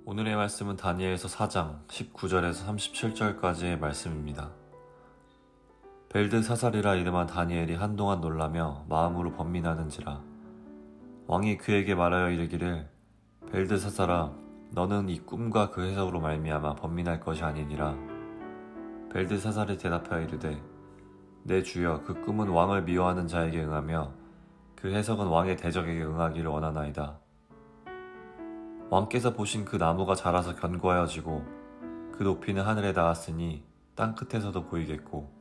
오늘의 말씀은 다니엘서 4장 19절에서 37절까지의 말씀입니다. 벨드사살이라 이름한 다니엘이 한동안 놀라며 마음으로 번민하는지라 왕이 그에게 말하여 이르기를 벨드사살아 너는 이 꿈과 그 해석으로 말미암아 번민할 것이 아니니라. 벨드사살이 대답하여 이르되 내 주여 그 꿈은 왕을 미워하는 자에게 응하며 그 해석은 왕의 대적에게 응하기를 원하나이다. 왕께서 보신 그 나무가 자라서 견고하여지고 그 높이는 하늘에 닿았으니 땅끝에서도 보이겠고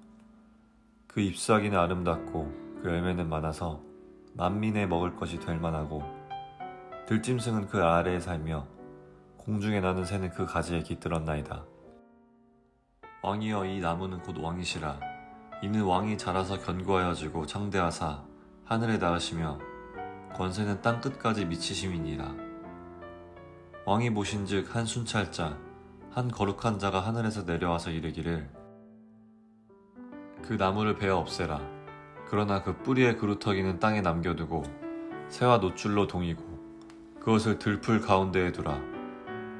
그 잎사귀는 아름답고 그 열매는 많아서 만민의 먹을 것이 될 만하고 들짐승은 그 아래에 살며 공중에 나는 새는 그 가지에 깃들었나이다. 왕이여 이 나무는 곧 왕이시라. 이는 왕이 자라서 견고하여지고 창대하사 하늘에 닿으시며 권세는 땅끝까지 미치심이니라. 왕이 보신즉 한 순찰자 한 거룩한 자가 하늘에서 내려와서 이르기를 그 나무를 베어 없애라. 그러나 그 뿌리의 그루터기는 땅에 남겨두고 새와 노줄로 동이고 그것을 들풀 가운데에 두라.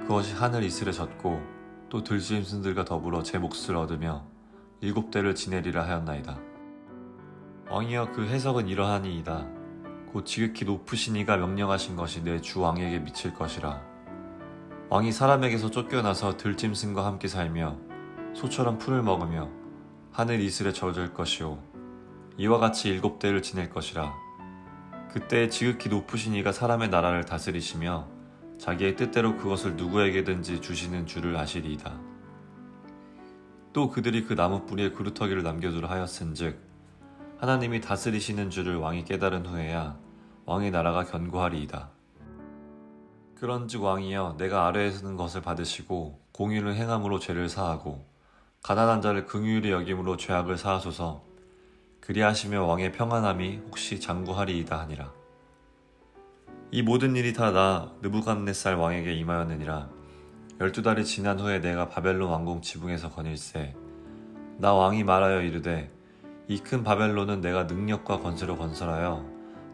그것이 하늘 이슬에 젖고 또 들짐승들과 더불어 제 몫을 얻으며 7대를 지내리라 하였나이다. 왕이여 그 해석은 이러하니이다. 곧 지극히 높으신 이가 명령하신 것이 내 주 왕에게 미칠 것이라. 왕이 사람에게서 쫓겨나서 들짐승과 함께 살며 소처럼 풀을 먹으며 하늘 이슬에 젖을 것이요 이와 같이 7대를 지낼 것이라. 그때 지극히 높으신 이가 사람의 나라를 다스리시며 자기의 뜻대로 그것을 누구에게든지 주시는 줄을 아시리이다. 또 그들이 그 나무 뿌리에 그루터기를 남겨두라 하였은즉 하나님이 다스리시는 줄을 왕이 깨달은 후에야 왕의 나라가 견고하리이다. 그런즉 왕이여 내가 아뢰에 서는 것을 받으시고 공의를 행함으로 죄를 사하고 가난한 자를 긍휼히 여김으로 죄악을 사하소서. 그리하시며 왕의 평안함이 혹시 장구하리이다 하니라. 이 모든 일이 다 나 느부갓네살 왕에게 임하였느니라. 12달이 지난 후에 내가 바벨론 왕궁 지붕에서 거닐세 나 왕이 말하여 이르되 이 큰 바벨론은 내가 능력과 권세로 건설하여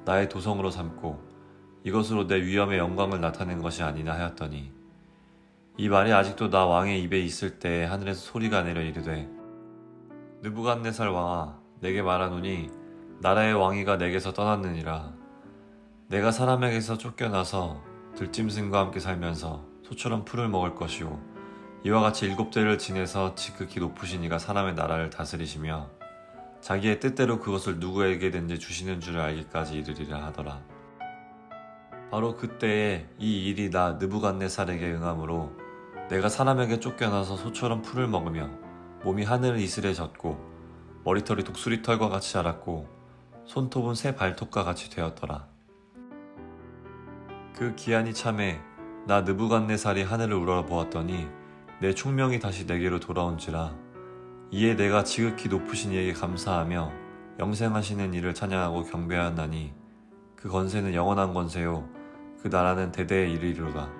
나의 도성으로 삼고 이것으로 내 위엄의 영광을 나타낸 것이 아니나 하였더니 이 말이 아직도 나 왕의 입에 있을 때에 하늘에서 소리가 내려 이르되 느부갓네살 왕아 내게 말하노니 나라의 왕위가 내게서 떠났느니라. 내가 사람에게서 쫓겨나서 들짐승과 함께 살면서 소처럼 풀을 먹을 것이요 이와 같이 7대를 지내서 지극히 높으신 이가 사람의 나라를 다스리시며 자기의 뜻대로 그것을 누구에게든지 주시는 줄을 알기까지 이르리라 하더라. 바로 그때에 이 일이 나 느부갓네살에게 응함으로 내가 사람에게 쫓겨나서 소처럼 풀을 먹으며 몸이 하늘 이슬에 젖고 머리털이 독수리털과 같이 자랐고 손톱은 새 발톱과 같이 되었더라. 그 기한이 참에 나 느부갓네살이 하늘을 우러보았더니 내 총명이 다시 내게로 돌아온지라. 이에 내가 지극히 높으신 이에게 감사하며 영생하시는 이를 찬양하고 경배하나니 그 권세는 영원한 권세요 그 나라는 대대에 이르리로다.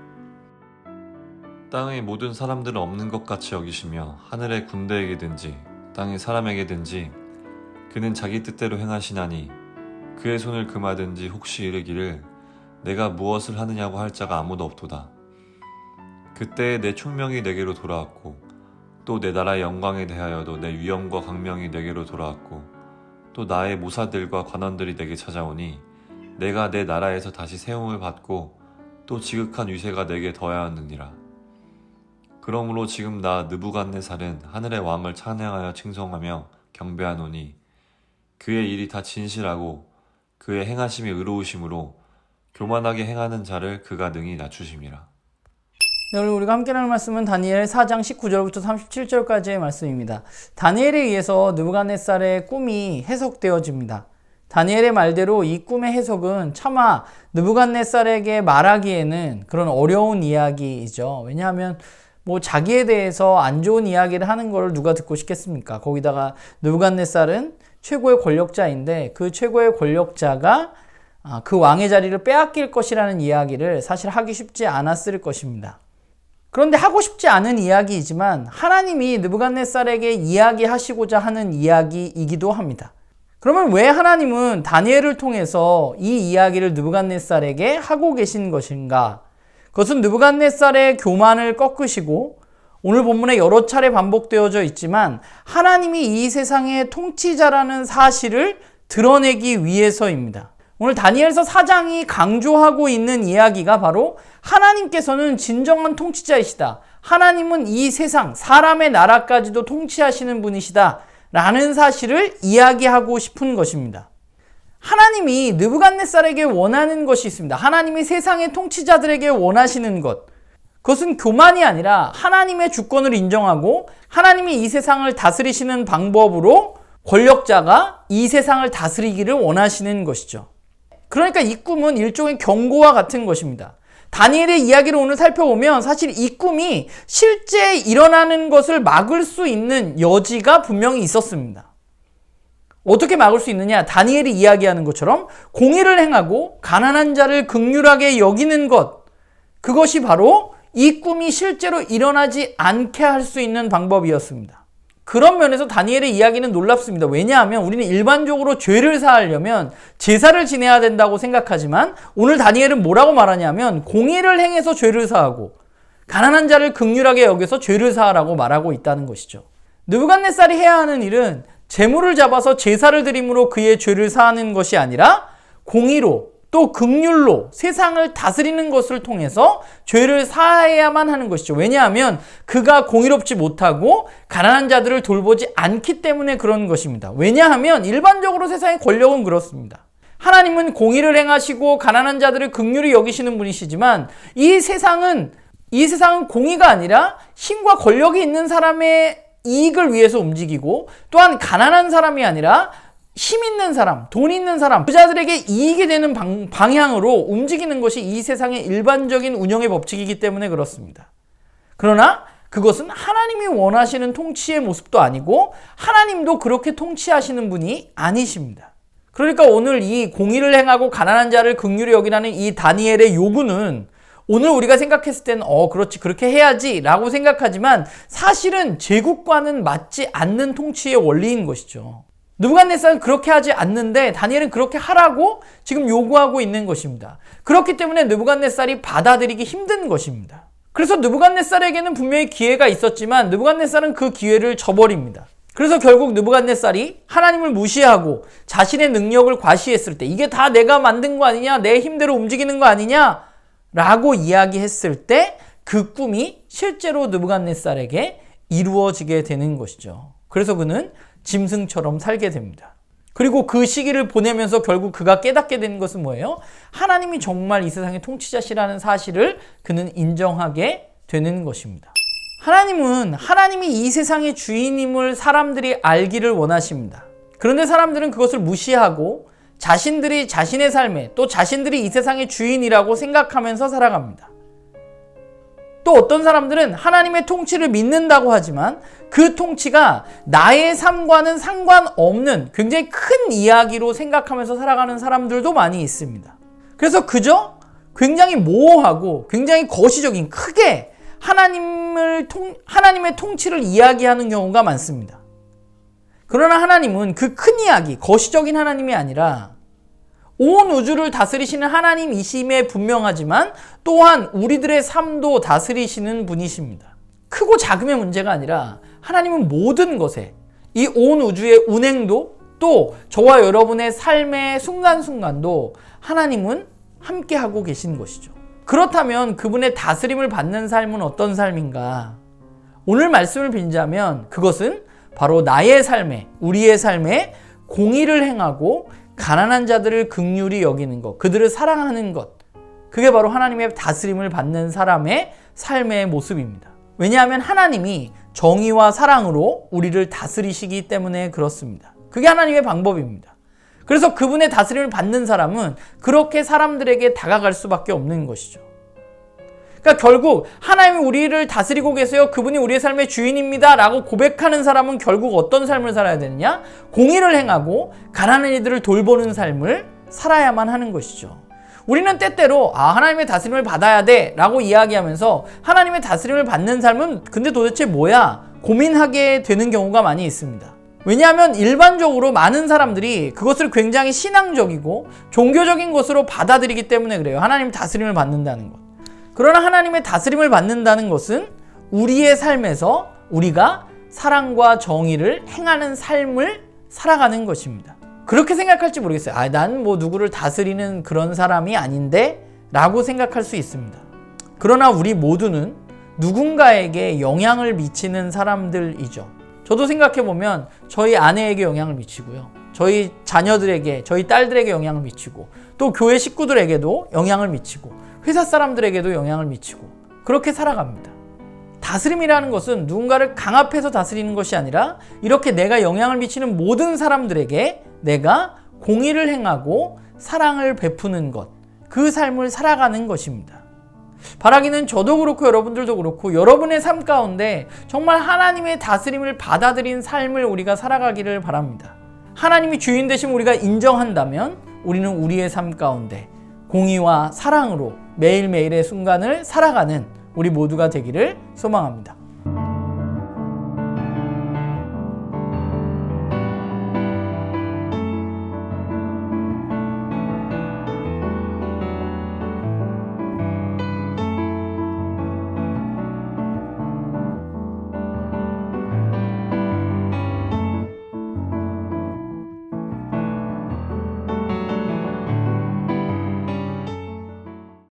땅의 모든 사람들은 없는 것 같이 여기시며 하늘의 군대에게든지 땅의 사람에게든지 그는 자기 뜻대로 행하시나니 그의 손을 금하든지 혹시 이르기를 내가 무엇을 하느냐고 할 자가 아무도 없도다. 그때에 내 총명이 내게로 돌아왔고 또 내 나라의 영광에 대하여도 내 위엄과 강명이 내게로 돌아왔고 또 나의 모사들과 관원들이 내게 찾아오니 내가 내 나라에서 다시 세움을 받고 또 지극한 위세가 내게 더하였느니라. 그러므로 지금 나 느부갓네살은 하늘의 왕을 찬양하여 칭송하며 경배하노니 그의 일이 다 진실하고 그의 행하심이 의로우심으로 교만하게 행하는 자를 그가 능히 낮추심이라. 네, 오늘 우리가 함께 나눌 말씀은 다니엘 4장 19절부터 37절까지의 말씀입니다. 다니엘에 의해서 느부갓네살의 꿈이 해석되어집니다. 다니엘의 말대로 이 꿈의 해석은 차마 느부갓네살에게 말하기에는 그런 어려운 이야기이죠. 왜냐하면 자기에 대해서 안 좋은 이야기를 하는 걸 누가 듣고 싶겠습니까? 거기다가 느부갓네살은 최고의 권력자인데 그 최고의 권력자가 그 왕의 자리를 빼앗길 것이라는 이야기를 사실 하기 쉽지 않았을 것입니다. 그런데 하고 싶지 않은 이야기이지만 하나님이 느부갓네살에게 이야기하시고자 하는 이야기이기도 합니다. 그러면 왜 하나님은 다니엘을 통해서 이 이야기를 느부갓네살에게 하고 계신 것인가? 그것은 느부갓네살의 교만을 꺾으시고 오늘 본문에 여러 차례 반복되어져 있지만 하나님이 이 세상의 통치자라는 사실을 드러내기 위해서입니다. 오늘 다니엘서 4장이 강조하고 있는 이야기가 바로 하나님께서는 진정한 통치자이시다. 하나님은 이 세상, 사람의 나라까지도 통치하시는 분이시다. 라는 사실을 이야기하고 싶은 것입니다. 하나님이 느부갓네살에게 원하는 것이 있습니다. 하나님이 세상의 통치자들에게 원하시는 것. 그것은 교만이 아니라 하나님의 주권을 인정하고 하나님이 이 세상을 다스리시는 방법으로 권력자가 이 세상을 다스리기를 원하시는 것이죠. 그러니까 이 꿈은 일종의 경고와 같은 것입니다. 다니엘의 이야기를 오늘 살펴보면 사실 이 꿈이 실제 일어나는 것을 막을 수 있는 여지가 분명히 있었습니다. 어떻게 막을 수 있느냐? 다니엘이 이야기하는 것처럼 공의를 행하고 가난한 자를 긍휼하게 여기는 것, 그것이 바로 이 꿈이 실제로 일어나지 않게 할 수 있는 방법이었습니다. 그런 면에서 다니엘의 이야기는 놀랍습니다. 왜냐하면 우리는 일반적으로 죄를 사하려면 제사를 지내야 된다고 생각하지만 오늘 다니엘은 뭐라고 말하냐면 공의를 행해서 죄를 사하고 가난한 자를 긍휼하게 여겨서 죄를 사하라고 말하고 있다는 것이죠. 느부갓네살이 해야 하는 일은 재물을 잡아서 제사를 드림으로 그의 죄를 사하는 것이 아니라 공의로 또 긍휼로 세상을 다스리는 것을 통해서 죄를 사해야만 하는 것이죠. 왜냐하면 그가 공의롭지 못하고 가난한 자들을 돌보지 않기 때문에 그런 것입니다. 왜냐하면 일반적으로 세상의 권력은 그렇습니다. 하나님은 공의를 행하시고 가난한 자들을 긍휼히 여기시는 분이시지만 이 세상은 공의가 아니라 힘과 권력이 있는 사람의 이익을 위해서 움직이고 또한 가난한 사람이 아니라 힘 있는 사람, 돈 있는 사람, 부자들에게 이익이 되는 방향으로 움직이는 것이 이 세상의 일반적인 운영의 법칙이기 때문에 그렇습니다. 그러나 그것은 하나님이 원하시는 통치의 모습도 아니고 하나님도 그렇게 통치하시는 분이 아니십니다. 그러니까 오늘 이 공의를 행하고 가난한 자를 긍휼히 여기라는 이 다니엘의 요구는 오늘 우리가 생각했을 때는 그렇지 그렇게 해야지 라고 생각하지만 사실은 제국과는 맞지 않는 통치의 원리인 것이죠. 느부갓네살은 그렇게 하지 않는데 다니엘은 그렇게 하라고 지금 요구하고 있는 것입니다. 그렇기 때문에 느부갓네살이 받아들이기 힘든 것입니다. 그래서 느부갓네살에게는 분명히 기회가 있었지만 느부갓네살은 그 기회를 저버립니다. 그래서 결국 느부갓네살이 하나님을 무시하고 자신의 능력을 과시했을 때 이게 다 내가 만든 거 아니냐, 내 힘대로 움직이는 거 아니냐 라고 이야기했을 때 그 꿈이 실제로 느부갓네살에게 이루어지게 되는 것이죠. 그래서 그는 짐승처럼 살게 됩니다. 그리고 그 시기를 보내면서 결국 그가 깨닫게 된 것은 뭐예요? 하나님이 정말 이 세상의 통치자시라는 사실을 그는 인정하게 되는 것입니다. 하나님이 이 세상의 주인임을 사람들이 알기를 원하십니다. 그런데 사람들은 그것을 무시하고 자신들이 자신의 삶에 또 자신들이 이 세상의 주인이라고 생각하면서 살아갑니다. 또 어떤 사람들은 하나님의 통치를 믿는다고 하지만 그 통치가 나의 삶과는 상관없는 굉장히 큰 이야기로 생각하면서 살아가는 사람들도 많이 있습니다. 그래서 그저 굉장히 모호하고 굉장히 거시적인 크게 하나님의 통치를 이야기하는 경우가 많습니다. 그러나 하나님은 그 큰 이야기, 거시적인 하나님이 아니라 온 우주를 다스리시는 하나님이심에 분명하지만 또한 우리들의 삶도 다스리시는 분이십니다. 크고 작음의 문제가 아니라 하나님은 모든 것에 이 온 우주의 운행도 또 저와 여러분의 삶의 순간순간도 하나님은 함께하고 계신 것이죠. 그렇다면 그분의 다스림을 받는 삶은 어떤 삶인가? 오늘 말씀을 빈자면 그것은 바로 나의 삶에, 우리의 삶에 공의를 행하고 가난한 자들을 긍휼히 여기는 것, 그들을 사랑하는 것, 그게 바로 하나님의 다스림을 받는 사람의 삶의 모습입니다. 왜냐하면 하나님이 정의와 사랑으로 우리를 다스리시기 때문에 그렇습니다. 그게 하나님의 방법입니다. 그래서 그분의 다스림을 받는 사람은 그렇게 사람들에게 다가갈 수밖에 없는 것이죠. 그러니까 결국 하나님이 우리를 다스리고 계세요. 그분이 우리의 삶의 주인입니다. 라고 고백하는 사람은 결국 어떤 삶을 살아야 되느냐? 공의를 행하고 가난한 이들을 돌보는 삶을 살아야만 하는 것이죠. 우리는 때때로 하나님의 다스림을 받아야 돼 라고 이야기하면서 하나님의 다스림을 받는 삶은 근데 도대체 뭐야? 고민하게 되는 경우가 많이 있습니다. 왜냐하면 일반적으로 많은 사람들이 그것을 굉장히 신앙적이고 종교적인 것으로 받아들이기 때문에 그래요. 하나님 다스림을 받는다는 것. 그러나 하나님의 다스림을 받는다는 것은 우리의 삶에서 우리가 사랑과 정의를 행하는 삶을 살아가는 것입니다. 그렇게 생각할지 모르겠어요. 난 뭐 누구를 다스리는 그런 사람이 아닌데 라고 생각할 수 있습니다. 그러나 우리 모두는 누군가에게 영향을 미치는 사람들이죠. 저도 생각해보면 저희 아내에게 영향을 미치고요. 저희 자녀들에게, 저희 딸들에게 영향을 미치고, 또 교회 식구들에게도 영향을 미치고, 회사 사람들에게도 영향을 미치고, 그렇게 살아갑니다. 다스림이라는 것은 누군가를 강압해서 다스리는 것이 아니라 이렇게 내가 영향을 미치는 모든 사람들에게 내가 공의를 행하고 사랑을 베푸는 것, 그 삶을 살아가는 것입니다. 바라기는 저도 그렇고 여러분들도 그렇고 여러분의 삶 가운데 정말 하나님의 다스림을 받아들인 삶을 우리가 살아가기를 바랍니다. 하나님이 주인 되심 우리가 인정한다면 우리는 우리의 삶 가운데 공의와 사랑으로 매일매일의 순간을 살아가는 우리 모두가 되기를 소망합니다.